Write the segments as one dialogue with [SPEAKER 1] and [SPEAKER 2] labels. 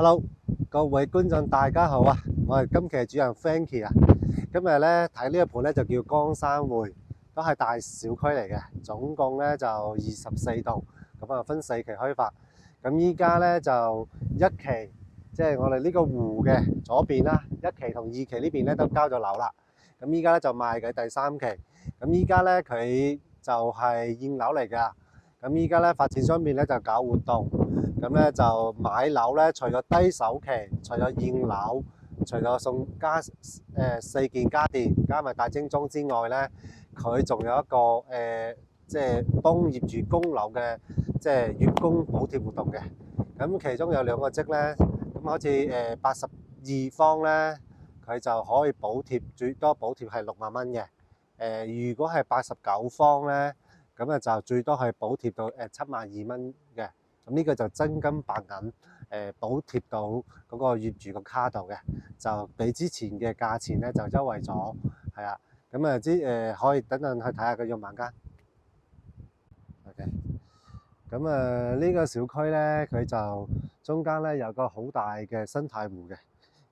[SPEAKER 1] Hello，各位觀眾大家好啊！我係今期嘅主人 Frankie 啊。今日咧睇呢一盤咧就叫江山匯，都係大小區嚟嘅，總共咧就24度，咁啊分4期開發。咁依家咧就一期，即係我哋呢個湖嘅左邊啦，一期同2期呢邊咧都交咗樓啦。咁依家咧就賣嘅第3期，咁依家咧佢就係現樓嚟㗎。咁依家咧發展商面咧就搞活動。咁咧就買樓咧，除咗低首期，除咗現樓，除咗送4件家電，加埋大精裝之外咧，佢仲有一個即係幫業主供樓嘅，即係月供補貼活動嘅。咁其中有2個則咧，咁好似82方咧，佢就可以補貼最多補貼係6萬蚊嘅。如果係89方咧，咁啊就最多係補貼到72000蚊嘅。咁呢個就真金白銀補貼到嗰個業主個卡度嘅，就比之前嘅價錢咧就優惠咗，係啊。咁啊可以等陣去睇下個用萬間。OK。咁呢個小區咧，佢就中間咧有個好大嘅生態湖嘅。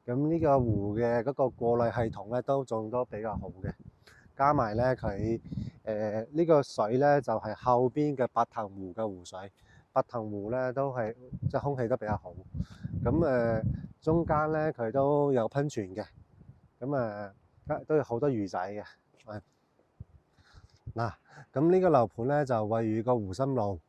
[SPEAKER 1] 咁呢個湖嘅嗰個過濾系統咧都種得比較好嘅，加埋咧佢呢個水咧就係後邊嘅白藤湖嘅湖水。白藤湖咧都係即係空氣都比較好，咁中間咧佢都有噴泉嘅，咁都有好多魚仔嘅。嗱，咁呢個樓盤咧就位於個湖心路，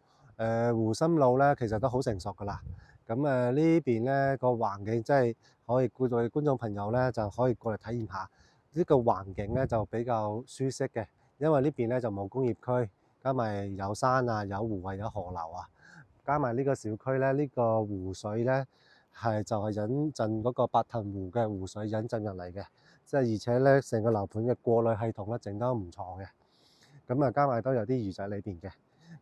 [SPEAKER 1] 湖心路咧其實都好成熟噶啦。咁呢邊咧個環境真係可以顧到觀眾朋友咧就可以過嚟體驗下呢個環境咧就比較舒適嘅，因為呢邊咧就冇工業區，加埋有山啊、有湖啊、有河流啊。加埋呢個小區咧，呢個湖水咧就係引進嗰個白藤湖嘅湖水引進入嚟嘅，即係而且咧成個樓盤嘅過濾系統咧整得唔錯嘅，咁啊加埋都有啲魚仔裏邊嘅，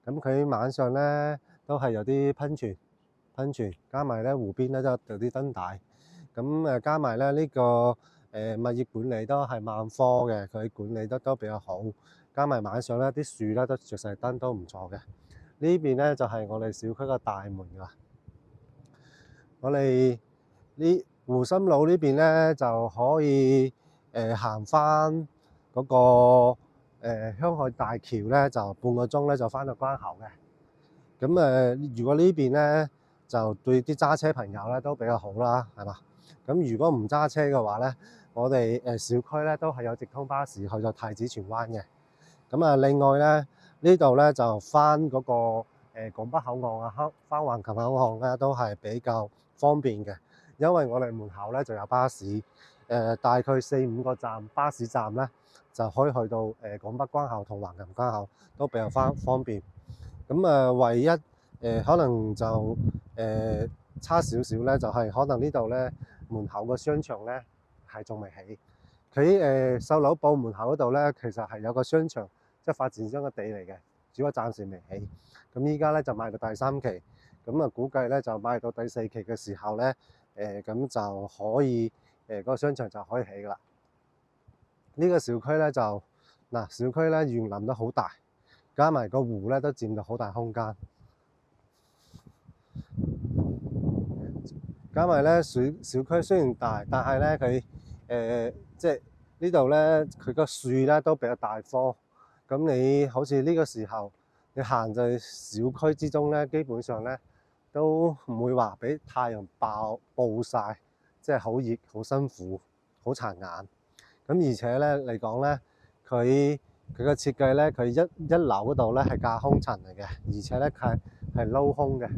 [SPEAKER 1] 咁佢晚上咧都係有啲噴泉，加埋咧湖邊咧都有啲燈帶，咁加埋咧呢個物業管理都係萬科嘅，佢管理得都比較好，加埋晚上咧啲樹咧都着晒燈都唔錯嘅。呢邊咧就係我哋小區個大門㗎啦。我哋呢湖心路呢邊咧就可以行翻嗰個香海大橋咧，就半個鐘咧就翻到關口嘅。咁如果呢邊咧就對啲揸車朋友咧都比較好啦，係嘛？咁如果唔揸車嘅話咧，我哋小區咧都係有直通巴士去到太子荃灣嘅。咁另外咧呢度咧就翻嗰個港北口岸啊，翻橫琴口岸咧都係比較方便嘅，因為我哋門口咧就有巴士，大概4-5個站巴士站咧就可以去到港北關口同橫琴關口，都比較方便。咁唯一可能就差少少咧，就係可能呢度咧門口個商場咧係仲未起。佢售樓部門口嗰度咧，其實係有個商場，即係發展商嘅地嚟嘅，只不過暫時未起。咁依家咧就賣到第3期，咁估計咧就賣到第4期嘅時候咧，咁就可以嗰個商場就可以起噶啦。呢個小區咧就小區咧園林都好大，加埋個湖咧都佔到好大空間。加埋咧小區雖然大，但係咧佢即係呢度咧佢個樹咧都比較大棵。咁你好似呢個時候你行在小區之中咧，基本上咧都唔會話俾太陽暴曬，即係好熱、好辛苦、好殘眼。咁而且咧嚟講咧，佢個設計咧，佢一樓嗰度咧係架空層嚟嘅，而且咧係撈空嘅。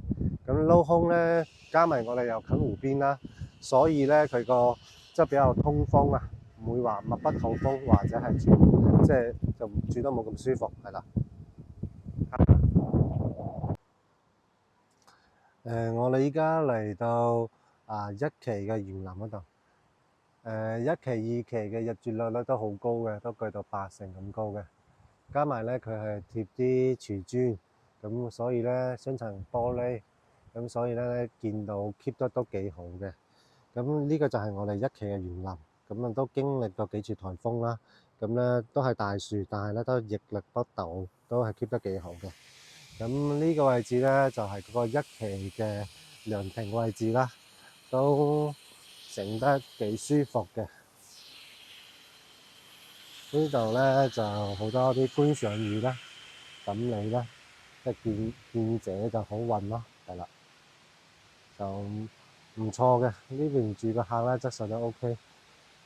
[SPEAKER 1] 咁撈空咧，加埋我哋又近湖邊啦，所以咧佢個即係比較通風啊，唔會話密不透風或者係就住得冇咁舒服，係啦。我哋依家嚟到1期嘅園林嗰度，1期、2期嘅入住率咧都好高嘅，都據到80%咁高嘅。加埋咧佢係貼啲瓷磚，咁所以咧雙層玻璃，咁所以咧見到 keep 得都幾好嘅。咁呢個就係我哋1期嘅園林，咁都經歷過幾次颱風啦，咁咧都係大樹，但係咧都屹立不倒，都係 keep 得幾好嘅。咁呢個位置咧就係嗰個1期嘅涼亭位置啦。都整得幾舒服嘅。呢度咧就好多啲觀賞魚啦，咁你咧即係見者就好運咯，係啦，就唔錯嘅。呢邊住個客咧質素都 OK，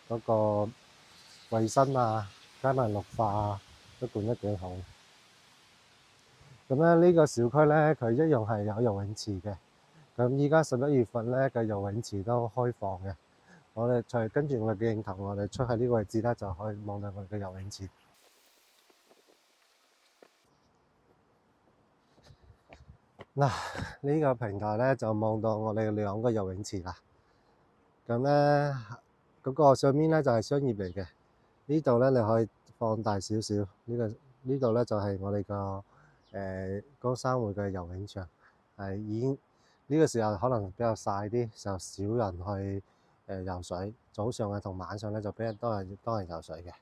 [SPEAKER 1] 嗰個衞生啊，加埋綠化啊，都管得幾好。咁咧呢個小區咧，佢一樣係有游泳池嘅。咁依家11月份咧嘅游泳池都開放嘅。我哋就跟住我哋嘅鏡頭，我哋出喺呢個位置咧，就可以望到我哋嘅游泳池。嗱，呢個平台咧就望到我哋2個游泳池啦。咁咧嗰個上面咧就係商業嚟嘅。呢度咧你可以放大少少。呢度咧就係我哋個高山匯嘅游泳場，係已經呢個時候可能比較曬啲，就少人去游水。早上啊同晚上咧就俾人多人游水嘅。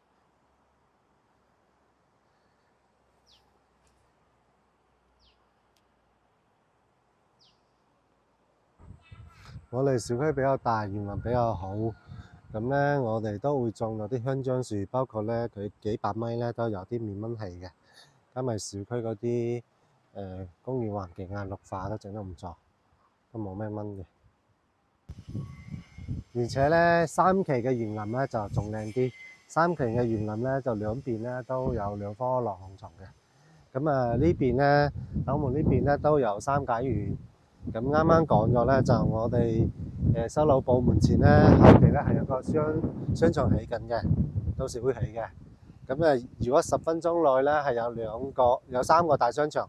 [SPEAKER 1] 我哋小區比較大，園林比較好，咁咧我哋都會種咗啲香樟樹，包括咧佢幾百米咧都有啲免蚊器嘅，加埋小區嗰啲公園環境啊綠化都整得唔錯，都冇咩蚊嘅。而且咧3期嘅園林咧就仲靚啲，3期嘅園林咧就兩邊咧都有2棵落紅松嘅。咁啊呢邊咧斗門呢邊咧都有三解園。咁啱啱講咗咧，就我哋收樓部門前咧，後期咧係有個商場起緊嘅，到時會起嘅。咁如果10分鐘內咧係有3個大商場，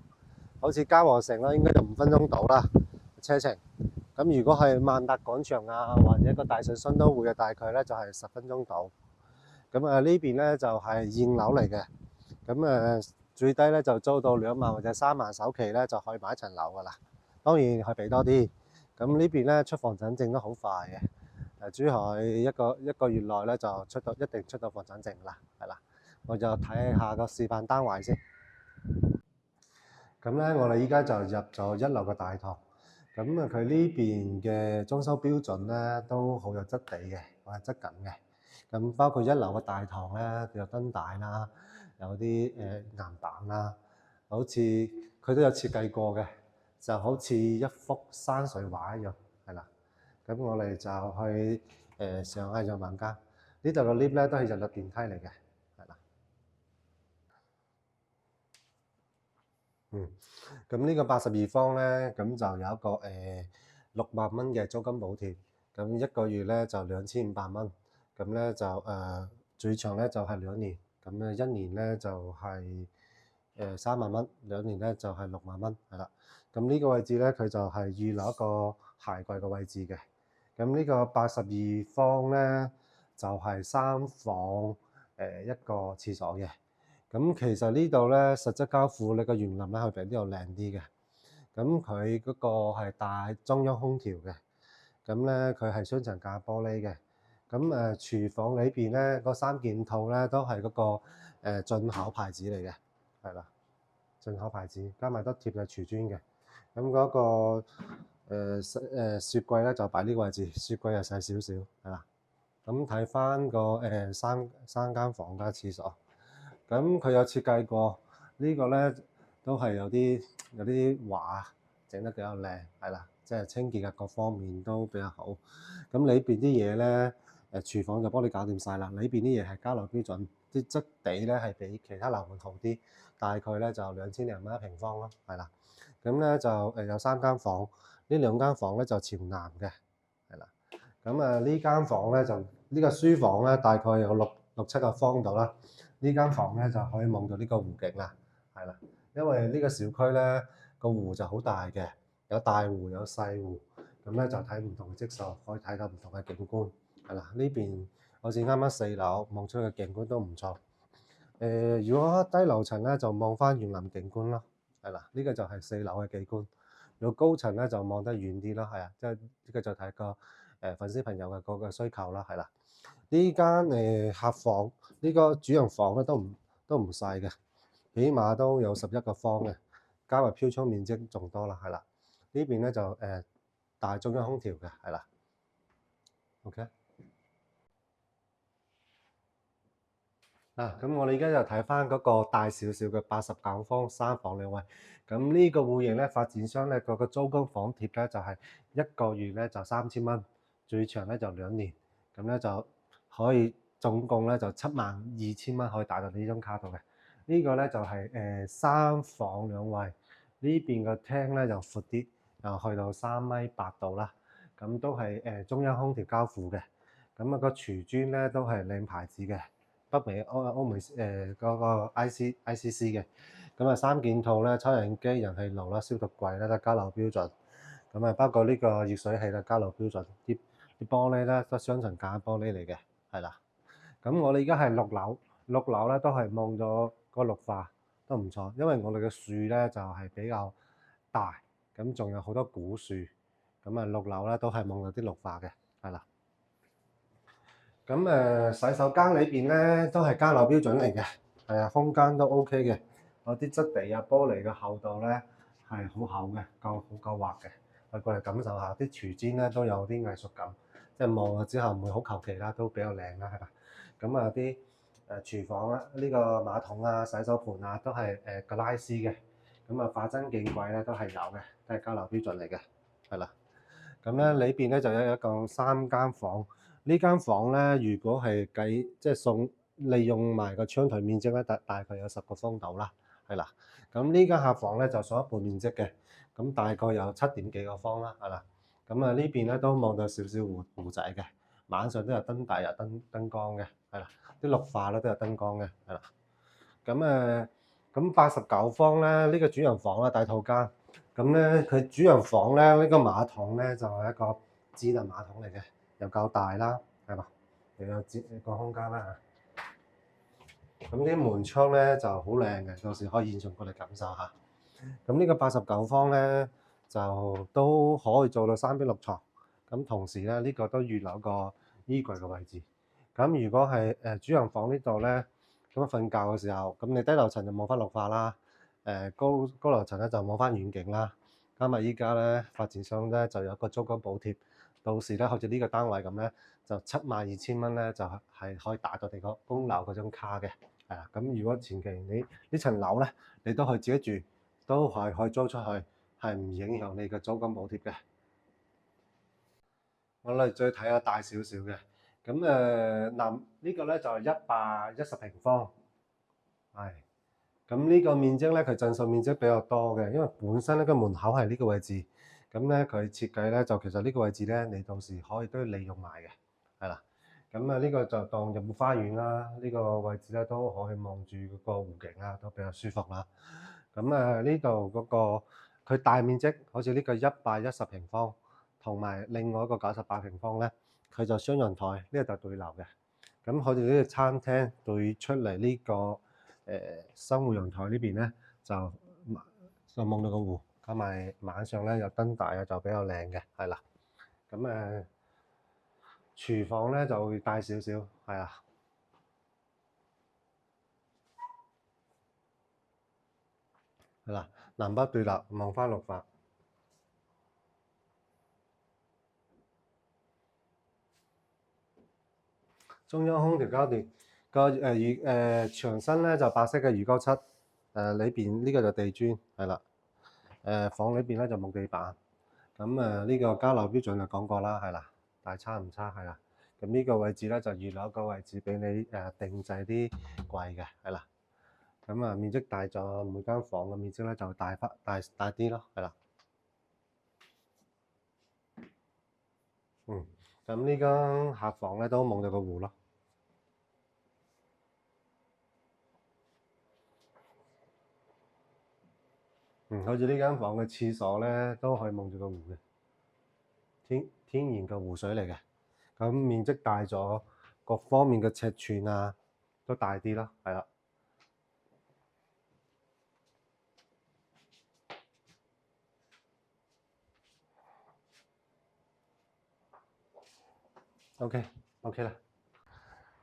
[SPEAKER 1] 好似嘉禾城啦，應該就5分鐘到啦車程。咁如果係萬達廣場啊，或者個大順新都會嘅，大概咧就係10分鐘到。咁呢邊咧就係現樓嚟嘅。咁最低咧就租到2萬或者3萬首期咧就可以買一層樓噶啦。當然係俾多啲。咁呢邊咧出房產證都好快嘅。珠海一個月內咧就一定出到房產證啦，係啦。我就睇下個示範單位先。咁咧，我哋依家就入咗1樓嘅大堂。咁佢呢邊嘅裝修標準咧都好有質地嘅，好有質感嘅。咁包括1樓嘅大堂咧，有燈帶啦，有啲岩板啦，好似佢都有設計過嘅，就好似一幅山水畫一樣，係啦。咁我哋就去上下咗晚間。呢度嘅 lift 咧都係日立電梯嚟嘅，係啦。咁呢個82方咧，咁就有一個6萬蚊嘅租金補貼，咁1個月咧就2500蚊，咁咧就最長咧就係2年，咁1年咧就係3萬蚊，2年咧就係6萬蚊，係啦。咁呢個位置咧，佢就係預留一個鞋櫃嘅位置嘅。咁呢個82方咧就係3房一個廁所嘅。咁其實呢度咧實質交付你個園林咧係比呢度靚啲嘅。咁佢嗰個係帶中央空調嘅。咁咧佢係雙層架玻璃嘅。咁廚房裏邊咧嗰3件套咧都係嗰個進口牌子嚟嘅，係啦，進口牌子加埋得貼嘅瓷磚嘅。咁嗰個雪櫃咧就擺呢個位置，雪櫃又細少少，係啦。咁睇翻個三間房加廁所。咁佢有設計過呢個咧，都係有啲畫整得比較靚，係啦，即係清潔嘅各方面都比較好。咁裏邊啲嘢咧，廚房就幫你搞掂晒啦。裏邊啲嘢係交樓標準，啲質地咧係比其他樓盤好啲，大概咧就2000零蚊一平方咯，係啦。咁咧就有3間房，呢2間房咧就朝南嘅，係啦。咁呢間房咧就呢個書房咧大概有6、7個方度啦。呢間房咧就可以望到呢個湖景啦，係啦。因為呢個小區咧個湖就好大嘅，有大湖有細湖，咁咧就睇唔同嘅質素，可以睇到唔同嘅景觀，係啦。呢邊好似啱啱4樓望出嘅景觀都唔錯。如果低樓層咧就望翻園林景觀咯，係啦。呢個就係4樓嘅景觀。如果高層咧就望得遠啲咯，係啊，即係呢個就睇個粉絲朋友嘅嗰個需求啦，係啦。呢間客房呢個主人房咧都唔細嘅，起碼都有11個方嘅，加埋飄窗面積仲多啦，係啦。呢邊咧就大中央空調嘅，係啦。OK。咁我哋而家就睇翻嗰個大少少嘅89方3房2衛。咁呢個戶型咧，發展商咧嗰個租金房貼咧就係一個月咧就3000蚊，最長咧就2年，咁咧就可以總共咧就72000蚊可以打到呢張卡度嘅。呢個咧就係3房2衛，呢邊個廳咧就闊啲，又去到3.8米度啦。咁都係中央空調交付嘅。咁啊個廚磚咧都係靚牌子嘅。北美歐美嗰個 ICC 嘅。咁啊三件套咧，抽油煙機、人氣爐啦、消毒櫃咧都加樓標準。咁啊包括呢個熱水器啦，加樓標準。啲玻璃咧都雙層架玻璃嚟嘅，係啦。咁我哋而家係6樓咧都係望咗個綠化都唔錯，因為我哋嘅樹咧就係比較大，咁仲有好多古樹。咁啊6樓咧都係望到啲綠化嘅，係啦。咁洗手間裏邊咧都係加樓標準嚟嘅，係啊，空間都 OK 嘅。嗰啲質地啊、玻璃嘅厚度咧係好厚嘅，好夠滑嘅。我過嚟感受下，啲廚磚咧都有啲藝術感，即係望咗之後唔會好求其啦，都比較靚啦，係嘛？咁啊啲廚房啦，呢個馬桶啊、洗手盤啊都係格拉斯嘅。咁啊化珍鏡櫃咧都係有嘅，都係加樓標準嚟嘅，係啦。咁咧裏邊咧就有一共3間房。呢間房咧，如果係計即係利用埋個窗台面積咧，大概有10個方度啦，係啦。咁呢間客房咧就送一半面積嘅，咁大概有7點幾個方啦，係啦。咁啊呢邊咧都望到少少湖仔嘅，晚上都有燈帶有燈光嘅，係啦。啲綠化咧都有燈光嘅，係啦。咁89方咧，呢個主人房啦，大套間。咁咧佢主人房咧呢個馬桶咧就係一個智能馬桶嚟嘅。又夠大啦，係嘛？又有個空間啦嚇。咁啲門窗咧就好靚嘅，到時可以現場過嚟感受下。咁呢個89方咧就都可以做到3邊6床。咁同時咧呢個都預留個衣櫃嘅位置。咁如果係主人房呢度咧，咁瞓覺嘅時候，咁你低樓層就望翻綠化啦，高樓層咧就望翻遠景啦。加埋依家咧發展商咧就有個租金補貼。到時咧，好似呢個單位咁咧，就72000蚊咧，就係可以打到你個供樓嗰張卡嘅，係啦。咁如果前期你呢層樓咧，你都可以自己住，都係可以租出去，係唔影響你嘅租金補貼嘅。我哋再睇下大少少嘅，咁嗱呢個咧就係110平方，係。咁呢個面積咧，佢贈送面積比較多嘅，因為本身呢個門口係呢個位置。咁咧佢設計咧就其實呢個位置咧，你到時可以都要利用埋嘅，係啦。咁啊呢個就當入戶花園啦，呢個位置咧都可以望住嗰個湖景啦，都比較舒服啦。咁啊呢度嗰個佢大面積好似呢個110平方，同埋另外一個98平方咧，佢就雙人台，呢個就對流嘅。咁好似呢個餐廳對出嚟呢個生活陽台呢邊咧，就望到個湖。加埋晚上咧有燈帶啊，就比較靚嘅，係啦。咁廚房咧就會大少少，係啦，係啦，南北對立，望翻綠化。中央空調交電個牆身咧就白色嘅魚膠漆，裏邊呢個就地磚，係啦。房裏邊咧就木地板。咁呢個交樓標準就講過啦，係啦，大差唔差，係啦。咁呢個位置咧就預留一個位置俾你定製啲櫃嘅，係啦。咁面積大咗，每間房嘅面積咧就大啲咯，係啦。咁呢間客房咧都望到個湖咯。好似呢間房嘅廁所咧都可以望住個湖嘅，天然嘅湖水嚟嘅。咁面積大咗，各方面嘅尺寸啊都大啲咯，係啦。OK 啦。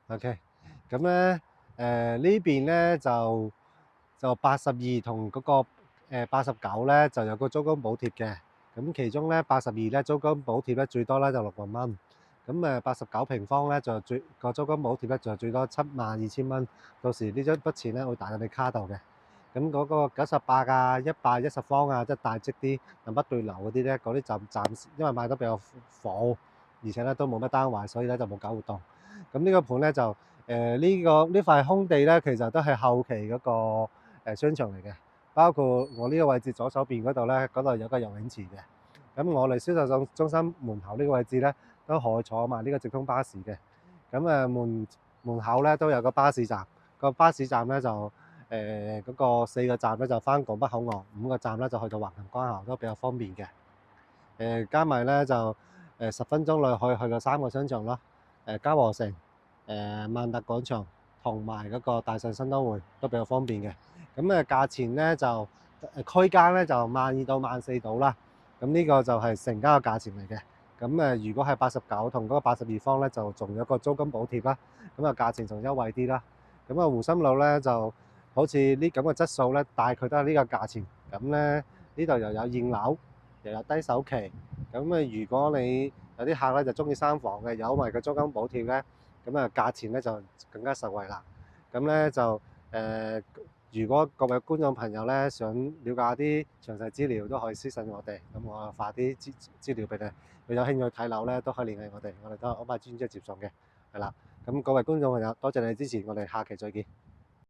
[SPEAKER 1] OK，咁咧呢邊咧就82同嗰個89咧就有個租金補貼嘅。咁其中咧82咧租金補貼咧最多咧就6萬蚊。咁89平方咧就個租金補貼咧就最多72,000蚊，到時呢筆錢咧會彈入你卡度嘅。咁嗰個98啊、110方啊，即係大積啲、能不對流嗰啲咧，嗰啲就暫時因為賣得比較火，而且咧都冇乜單位，所以咧就冇搞活動。咁呢個盤咧就呢塊空地咧，其實都係後期嗰個商場嚟嘅，包括我呢個位置左手邊嗰度咧，嗰度有個游泳池嘅。咁我哋銷售中心門口呢個位置咧，都可以坐埋呢個直通巴士嘅。咁門口咧都有個巴士站，個巴士站咧就嗰個4個站咧就返港北口岸，5個站咧就去到橫琴關口，都比較方便嘅。加埋咧就10分鐘內可以去到3個商場啦，嘉禾城、萬達廣場同埋嗰個大順新都會都比較方便嘅。咁價錢咧就區間咧就12,000到14,000到啦。咁呢個就係成交嘅價錢嚟嘅。咁如果係89同嗰個82方咧，就仲有個租金補貼啦。咁價錢仲優惠啲啦。咁湖心路咧就好似呢咁嘅質素咧，大概都係呢個價錢。咁咧呢度又有現樓，又有低首期。咁如果你有啲客咧就中意3房嘅，有埋個租金補貼咧，咁價錢咧就更加實惠啦。咁咧就如果各位觀眾朋友咧想了解啲詳細資料，都可以私信我哋，咁我發啲資料俾你。佢有興趣睇樓咧，都可以聯繫我哋，我哋都安排專車接送嘅，係啦。咁各位觀眾朋友，多謝你支持，我哋下期再見。